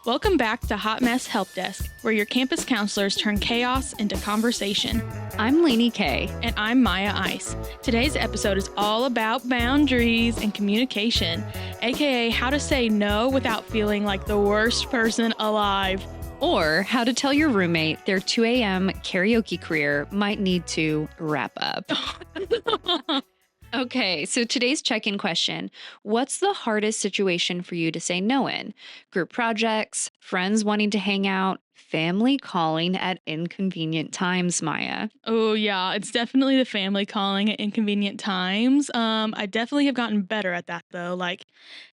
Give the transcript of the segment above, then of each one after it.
Welcome back to Hot Mess Help Desk, where your campus counselors turn chaos into conversation. I'm Lainie K. And I'm Mya Ice. Today's episode is all about boundaries and communication, aka how to say no without feeling like the worst person alive. Or how to tell your roommate their 2 a.m. karaoke career might need to wrap up. Okay, so today's check-in question. What's the hardest situation for you to say no in? Group projects, friends wanting to hang out, family calling at inconvenient times, Mya? Oh yeah, it's definitely the family calling at inconvenient times. I definitely have gotten better at that though. Like,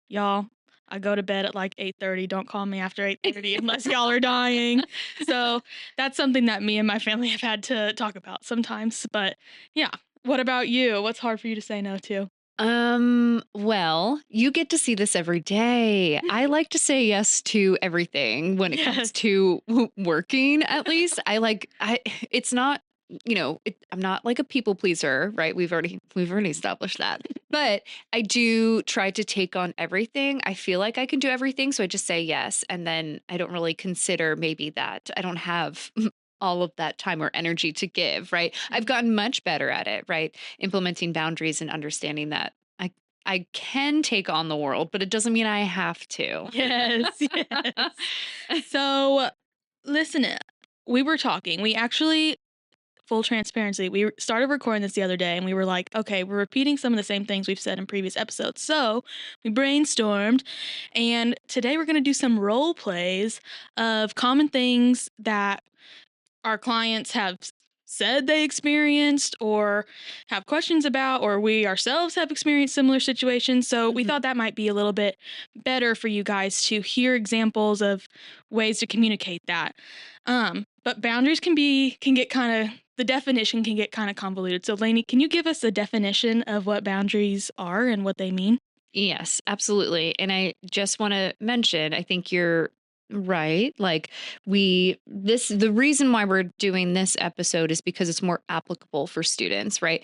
y'all, I go to bed at like 8:30. Don't call me after 8:30 unless y'all are dying. So that's something that me and my family have had to talk about sometimes. But yeah, what about you? What's hard for you to say no to? Well, you get to see this every day. I like to say yes to everything when it Yes. comes to working, at least. It's not, I'm not like a people pleaser, right? We've already established that. But I do try to take on everything. I feel like I can do everything, so I just say yes, and then I don't really consider maybe that I don't have all of that time or energy to give, right? I've gotten much better at it, right? Implementing boundaries and understanding that I can take on the world, but it doesn't mean I have to. Yes, yes. So, listen, we were talking. We actually, full transparency, we started recording this the other day and we were like, okay, we're repeating some of the same things we've said in previous episodes. So we brainstormed and today we're going to do some role plays of common things that our clients have said they experienced or have questions about, or we ourselves have experienced similar situations. So we thought that might be a little bit better for you guys to hear examples of ways to communicate that. But boundaries can get kind of, the definition can get kind of convoluted. So Lainie, can you give us a definition of what boundaries are and what they mean? Yes, absolutely. And I just want to mention, I think you're right. Like the reason why we're doing this episode is because it's more applicable for students, right?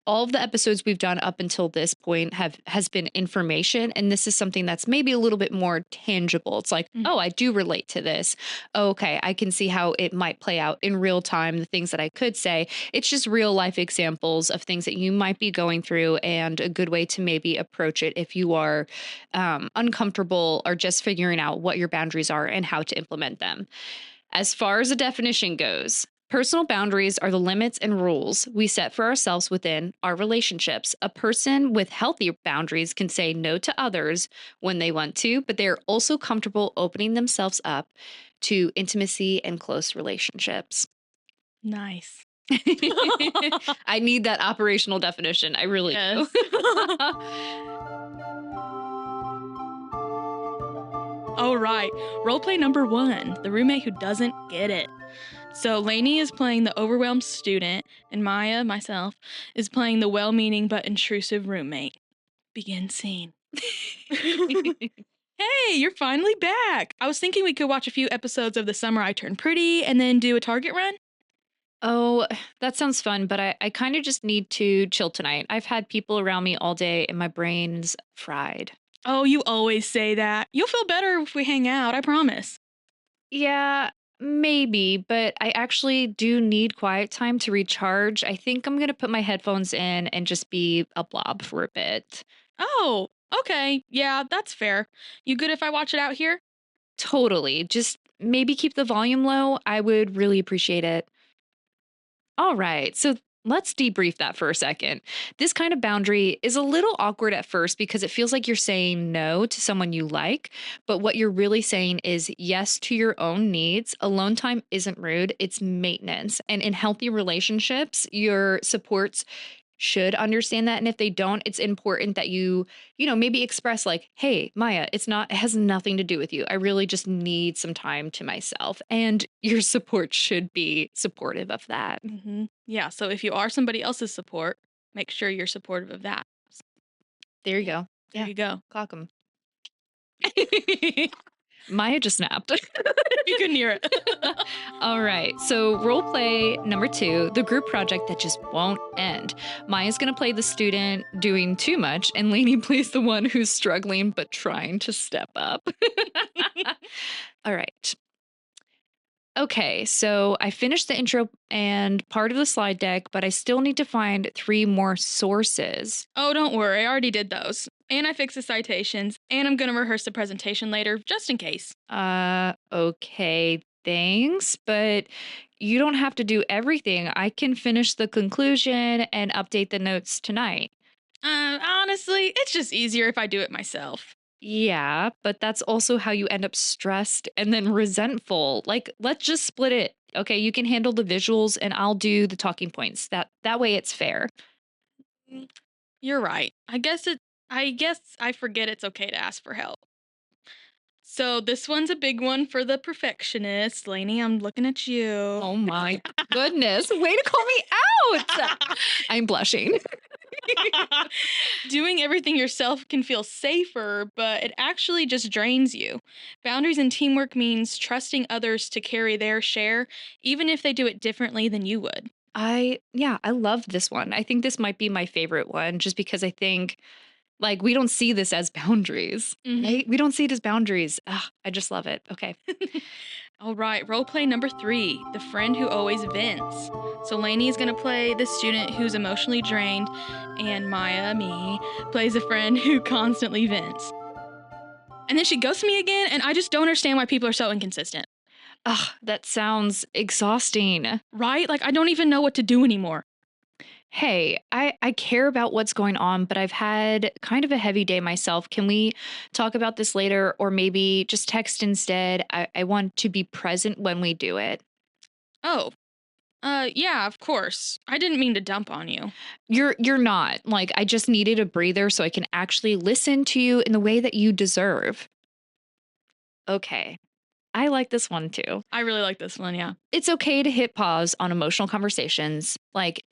All of the episodes we've done up until this point has been information, and this is something that's maybe a little bit more tangible. It's like, oh, I do relate to this. Oh, okay, I can see how it might play out in real time, the things that I could say. It's just real life examples of things that you might be going through and a good way to maybe approach it if you are uncomfortable or just figuring out what your boundaries are and how to implement them. As far as a definition goes, personal boundaries are the limits and rules we set for ourselves within our relationships. A person with healthy boundaries can say no to others when they want to, but they are also comfortable opening themselves up to intimacy and close relationships. Nice. I need that operational definition. I really do. All right, roleplay number 1, the roommate who doesn't get it. So Lainie is playing the overwhelmed student, and Mya, myself, is playing the well-meaning but intrusive roommate. Begin scene. Hey, you're finally back. I was thinking we could watch a few episodes of The Summer I Turned Pretty and then do a Target run. Oh, that sounds fun, but I kind of just need to chill tonight. I've had people around me all day and my brain's fried. Oh, you always say that. You'll feel better if we hang out, I promise. Yeah, maybe, but I actually do need quiet time to recharge. I think I'm going to put my headphones in and just be a blob for a bit. Oh, okay. Yeah, that's fair. You good if I watch it out here? Totally. Just maybe keep the volume low. I would really appreciate it. All right. So let's debrief that for a second. This kind of boundary is a little awkward at first because it feels like you're saying no to someone you like, but what you're really saying is yes to your own needs. Alone time isn't rude, it's maintenance. And in healthy relationships, your supports should understand that. And if they don't, it's important that maybe express like, hey, Mya, it has nothing to do with you. I really just need some time to myself. And your support should be supportive of that. Mm-hmm. Yeah, so if you are somebody else's support, make sure you're supportive of that. There you go. There you go. Clock 'em. Maya just snapped. You couldn't hear it. All right. So, role play number 2, the group project that just won't end. Maya's going to play the student doing too much, and Lainey plays the one who's struggling but trying to step up. All right. Okay, so I finished the intro and part of the slide deck, but I still need to find 3 more sources. Oh, don't worry. I already did those. And I fixed the citations. And I'm going to rehearse the presentation later, just in case. Okay, thanks, but you don't have to do everything. I can finish the conclusion and update the notes tonight. Honestly, it's just easier if I do it myself. Yeah, but that's also how you end up stressed and then resentful. Like, let's just split it. Okay, you can handle the visuals and I'll do the talking points. That way it's fair. Mm, You're right. I guess I forget it's okay to ask for help. So this one's a big one for the perfectionist. Lainey, I'm looking at you. Oh my goodness. Way to call me out. I'm blushing. Doing everything yourself can feel safer, but it actually just drains you. Boundaries and teamwork means trusting others to carry their share, even if they do it differently than you would. I love this one. I think this might be my favorite one just because I think like we don't see this as boundaries, right? We don't see it as boundaries. Ugh, I just love it. Okay. All right, role play number 3, the friend who always vents. So Lainey is going to play the student who's emotionally drained, and Maya, me, plays a friend who constantly vents. And then she ghosts me again, and I just don't understand why people are so inconsistent. Ugh, that sounds exhausting. Right? Like, I don't even know what to do anymore. Hey, I care about what's going on, but I've had kind of a heavy day myself. Can we talk about this later or maybe just text instead? I want to be present when we do it. Oh, yeah, of course. I didn't mean to dump on you. You're not. Like I just needed a breather so I can actually listen to you in the way that you deserve. Okay. I like this one too. I really like this one, yeah. It's okay to hit pause on emotional conversations. Like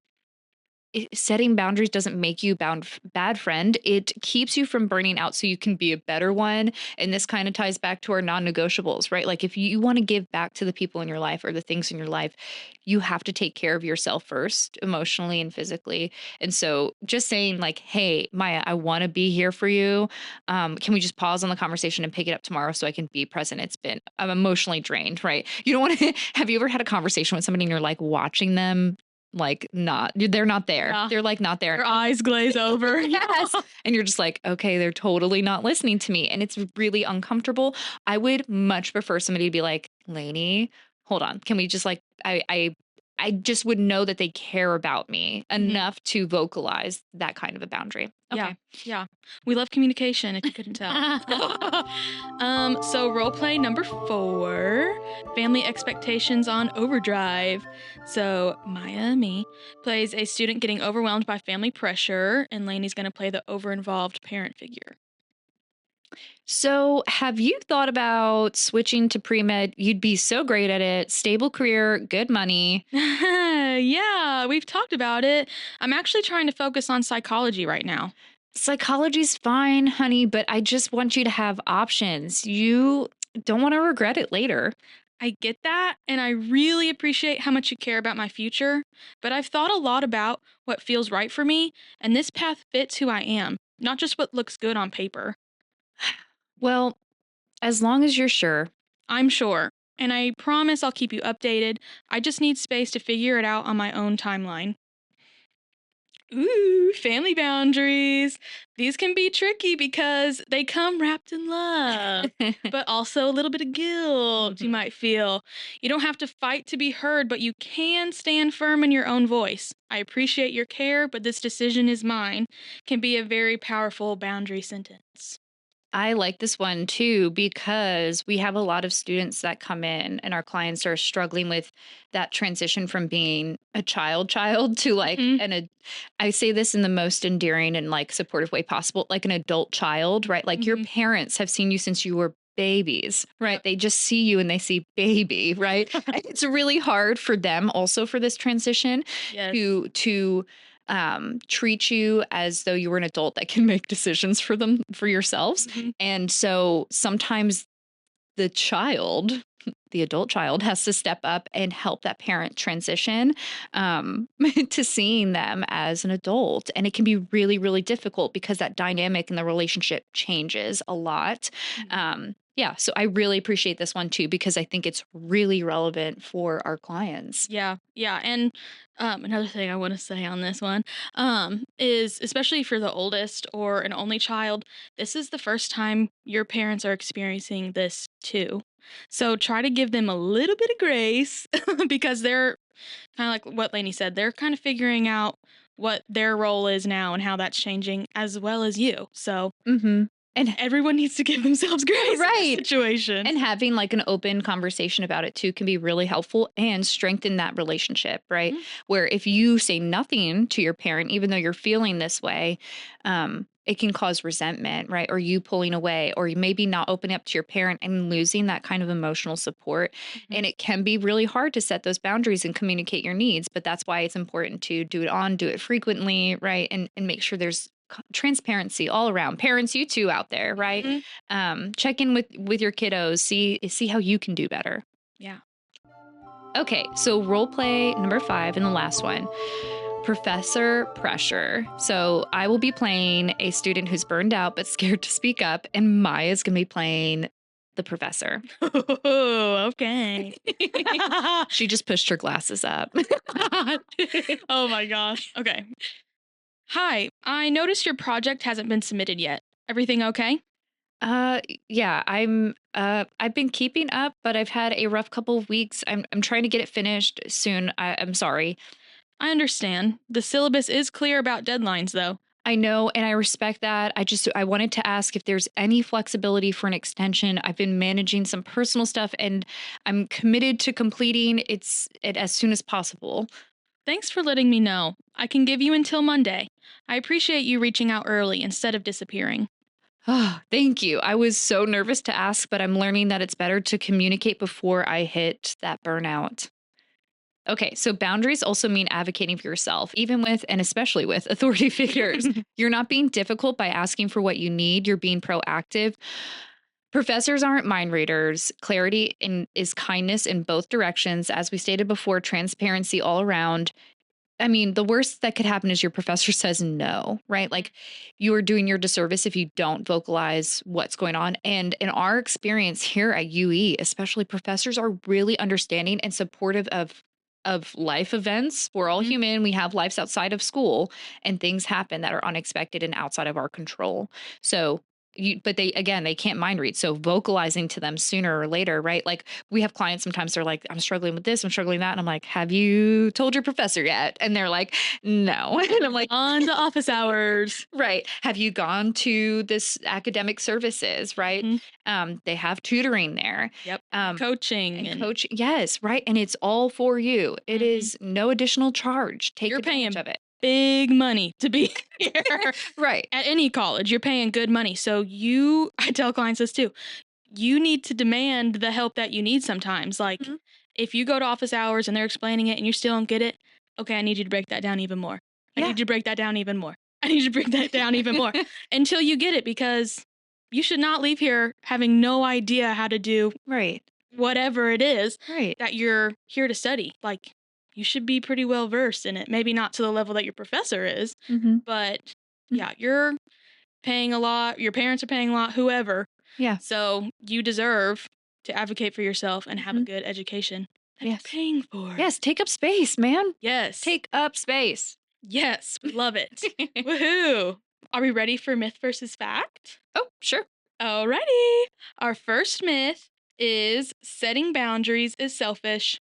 setting boundaries doesn't make you bad friend. It keeps you from burning out so you can be a better one. And this kind of ties back to our non-negotiables, right? Like if you want to give back to the people in your life or the things in your life, you have to take care of yourself first, emotionally and physically. And so just saying like, hey, Maya, I want to be here for you. Can we just pause on the conversation and pick it up tomorrow so I can be present? I'm emotionally drained, right? You don't want to, have you ever had a conversation with somebody and you're like watching them like they're not there. Yeah. They're like not there. Her eyes glaze over. Yes. And you're just like, okay, they're totally not listening to me. And it's really uncomfortable. I would much prefer somebody to be like, Lainey, hold on. Can we just like, I just would know that they care about me enough to vocalize that kind of a boundary. Okay. Yeah. We love communication, if you couldn't tell. So role play number 4, family expectations on overdrive. So Maya, me, plays a student getting overwhelmed by family pressure, and Lainey's going to play the over-involved parent figure. So, have you thought about switching to pre med? You'd be so great at it. Stable career, good money. Yeah, we've talked about it. I'm actually trying to focus on psychology right now. Psychology's fine, honey, but I just want you to have options. You don't want to regret it later. I get that, and I really appreciate how much you care about my future, but I've thought a lot about what feels right for me, and this path fits who I am, not just what looks good on paper. Well, as long as you're sure. I'm sure, and I promise I'll keep you updated. I just need space to figure it out on my own timeline. Ooh, family boundaries. These can be tricky because they come wrapped in love, but also a little bit of guilt you might feel. You don't have to fight to be heard, but you can stand firm in your own voice. I appreciate your care, but this decision is mine. Can be a very powerful boundary sentence. I like this one too because we have a lot of students that come in and our clients are struggling with that transition from being a child to like I say this in the most endearing and like supportive way possible, like an adult child, right? Like your parents have seen you since you were babies, right? They just see you and they see baby, right? And it's really hard for them also for this transition to treat you as though you were an adult that can make decisions for yourselves. And so sometimes the child, the adult child, has to step up and help that parent transition to seeing them as an adult. And it can be really, really difficult because that dynamic in the relationship changes a lot. Yeah, so I really appreciate this one too, because I think it's really relevant for our clients. Yeah, yeah, and another thing I want to say on this one is especially for the oldest or an only child, this is the first time your parents are experiencing this too. So try to give them a little bit of grace because they're kind of like what Lainey said, they're kind of figuring out what their role is now and how that's changing as well as you. So Mm-hmm. And everyone needs to give themselves grace in right. this situation. And having like an open conversation about it too can be really helpful and strengthen that relationship, right? Where if you say nothing to your parent, even though you're feeling this way, it can cause resentment, right? Or you pulling away, or you maybe not opening up to your parent and losing that kind of emotional support. And it can be really hard to set those boundaries and communicate your needs. But that's why it's important to do it frequently, right? And make sure there's transparency all around. Parents, you too out there, right? Check in with your kiddos, see how you can do better. Yeah. Okay, so role play number 5 and the last one. Professor pressure. So I will be playing a student who's burned out but scared to speak up, and Maya's gonna be playing the professor. Oh, okay. She just pushed her glasses up. Oh my gosh. Okay. Hi, I noticed your project hasn't been submitted yet. Everything okay? Yeah, I've been keeping up, but I've had a rough couple of weeks. I'm trying to get it finished soon. I'm sorry. I understand. The syllabus is clear about deadlines, though. I know, and I respect that. I wanted to ask if there's any flexibility for an extension. I've been managing some personal stuff, and I'm committed to completing it as soon as possible. Thanks for letting me know. I can give you until Monday. I appreciate you reaching out early instead of disappearing. Oh, thank you. I was so nervous to ask, but I'm learning that it's better to communicate before I hit that burnout. Okay, so boundaries also mean advocating for yourself, even with and especially with authority figures. You're not being difficult by asking for what you need, you're being proactive. Professors aren't mind readers. Clarity is kindness in both directions. As we stated before, transparency all around. I mean, the worst that could happen is your professor says no, right? Like you are doing your disservice if you don't vocalize what's going on. And in our experience here at UE, especially professors are really understanding and supportive of life events. We're all human. We have lives outside of school and things happen that are unexpected and outside of our control. So but they can't mind read. So vocalizing to them sooner or later, right? Like we have clients sometimes they're like, I'm struggling with this, I'm struggling with that. And I'm like, have you told your professor yet? And they're like, no. And I'm like, on to office hours. Right. Have you gone to this academic services, right? They have tutoring there. Yep. Coaching and coaching. Yes. Right. And it's all for you. It is no additional charge. Take advantage of it. Big money to be here. Right. At any college, you're paying good money. So I tell clients this too. You need to demand the help that you need sometimes. Like if you go to office hours and they're explaining it and you still don't get it, okay, I need you to break that down even more. I need you to break that down even more. I need you to break that down even more until you get it, because you should not leave here having no idea how to do whatever it is that you're here to study. Like you should be pretty well versed in it. Maybe not to the level that your professor is, but yeah, you're paying a lot. Your parents are paying a lot, whoever. Yeah. So you deserve to advocate for yourself and have a good education that you're paying for. Yes. Take up space, man. Yes. Take up space. Yes. Love it. Woohoo. Are we ready for myth versus fact? Oh, sure. Alrighty. Our first myth is setting boundaries is selfish.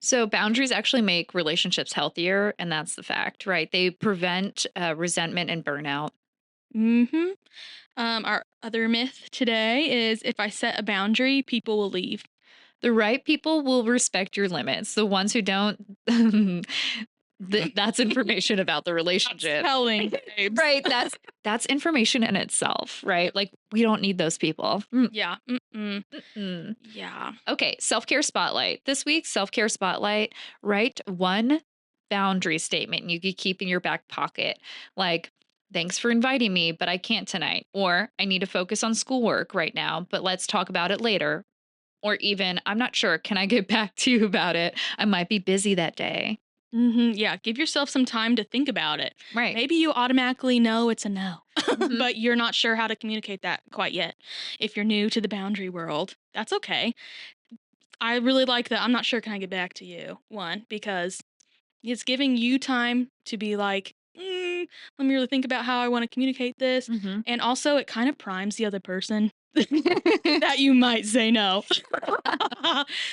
So boundaries actually make relationships healthier, and that's the fact, right? They prevent resentment and burnout. Our other myth today is if I set a boundary, people will leave. The right people will respect your limits. The ones who don't, that's information about the relationship. Telling, right? That's information in itself, right? Like we don't need those people. Yeah. Yeah. Okay. Self-care spotlight. This week's self-care spotlight. Write one boundary statement you could keep in your back pocket. Like thanks for inviting me, but I can't tonight. Or I need to focus on schoolwork right now, but let's talk about it later. Or even, I'm not sure. Can I get back to you about it? I might be busy that day. Yeah, give yourself some time to think about it. Right. Maybe you automatically know it's a no, Mhm. but you're not sure how to communicate that quite yet. If you're new to the boundary world, that's okay. I really like that. I'm not sure. Can I get back to you? One, because it's giving you time to be like, let me really think about how I want to communicate this. Mhm. And also, it kind of primes the other person that you might say no.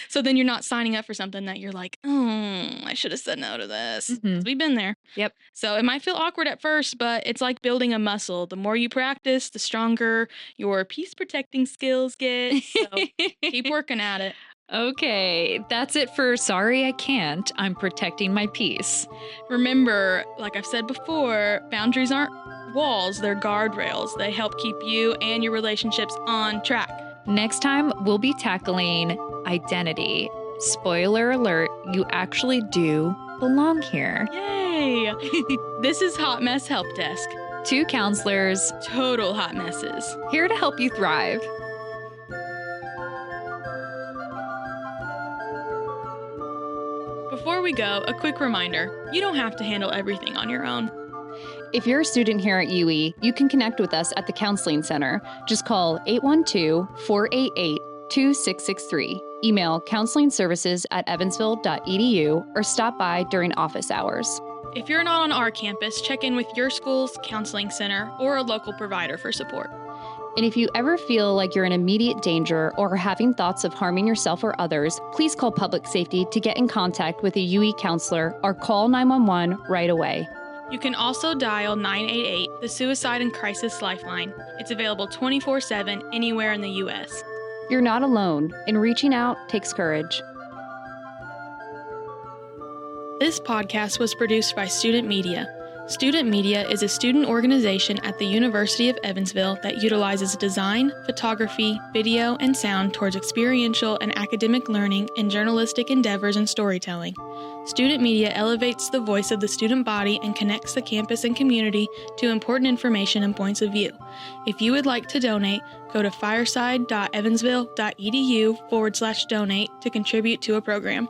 So then you're not signing up for something that you're like, I should have said no to this. 'Cause Mhm. we've been there. Yep. So it might feel awkward at first, but it's like building a muscle. The more you practice, the stronger your peace protecting skills get. So keep working at it. Okay, that's it for Sorry I Can't. I'm protecting my peace. Remember, like I've said before, boundaries aren't walls, they're guardrails. They help keep you and your relationships on track. Next time, we'll be tackling identity. Spoiler alert, you actually do belong here. Yay! This is Hot Mess Help Desk. 2 counselors Total hot messes. here to help you thrive. Before we go, a quick reminder, you don't have to handle everything on your own. If you're a student here at UE, you can connect with us at the Counseling Center. Just call 812-488-2663. Email counselingservices@evansville.edu or stop by during office hours. If you're not on our campus, check in with your school's counseling center or a local provider for support. And if you ever feel like you're in immediate danger or are having thoughts of harming yourself or others, please call Public Safety to get in contact with a UE counselor or call 911 right away. You can also dial 988, the Suicide and Crisis Lifeline. It's available 24/7 anywhere in the U.S. You're not alone, and reaching out takes courage. This podcast was produced by Student Media. Student Media is a student organization at the University of Evansville that utilizes design, photography, video, and sound towards experiential and academic learning in journalistic endeavors and storytelling. Student Media elevates the voice of the student body and connects the campus and community to important information and points of view. If you would like to donate, go to fireside.evansville.edu/donate to contribute to a program.